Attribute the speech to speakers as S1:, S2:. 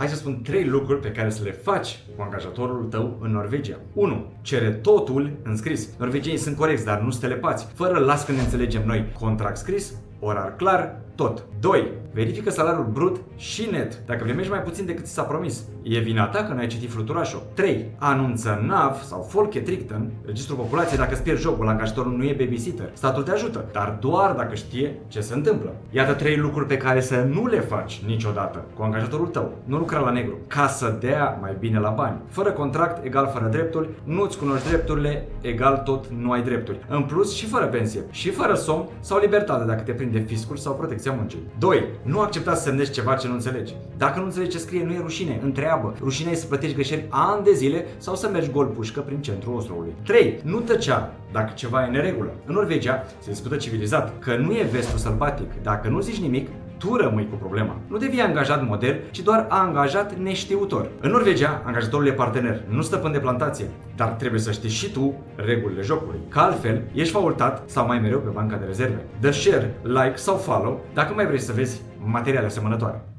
S1: Hai să spun 3 lucruri pe care să le faci cu angajatorul tău în Norvegia. 1. Cere totul în scris. Norvegienii sunt corecți, dar nu sunt telepați. Fără las că ne înțelegem noi. Contract scris, orar clar, tot. 2. Verifică salariul brut și net. Dacă primești mai puțin decât ți s-a promis, e vina ta că n-ai citit fluturașul. 3. Anunță NAV sau Folketrygden, registrul populației, dacă îți pierzi jobul, angajatorul nu e babysitter. Statul te ajută, dar doar dacă știe ce se întâmplă. Iată 3 lucruri pe care să nu le faci niciodată cu angajatorul tău. Nu lucra la negru, ca să dea mai bine la bani. Fără contract egal fără drepturi, nu-ți cunoști drepturile egal tot nu ai drepturi. În plus și fără pensie, și fără somn sau libertate dacă te prinde fiscul sau protecția muncii. 2. Nu accepta să semnezi ceva ce nu înțelegi. Dacă nu înțelegi ce scrie, nu e rușine, întreabă. Rușinea e să plătești greșeli ani de zile sau să mergi gol pușcă prin centrul Ostroului. 3. Nu tăcea dacă ceva e în neregulă. În Norvegia se discută civilizat că nu e vestul sălbatic. Dacă nu zici nimic, tu rămâi cu problema. Nu devii angajat model, ci doar angajat neștiutor. În Norvegia, angajatorul e partener, nu stăpân de plantație, dar trebuie să știi și tu regulile jocului. Că altfel, ești faultat sau mai mereu pe banca de rezerve. Dă share, like sau follow dacă mai vrei să vezi materiale asemănătoare.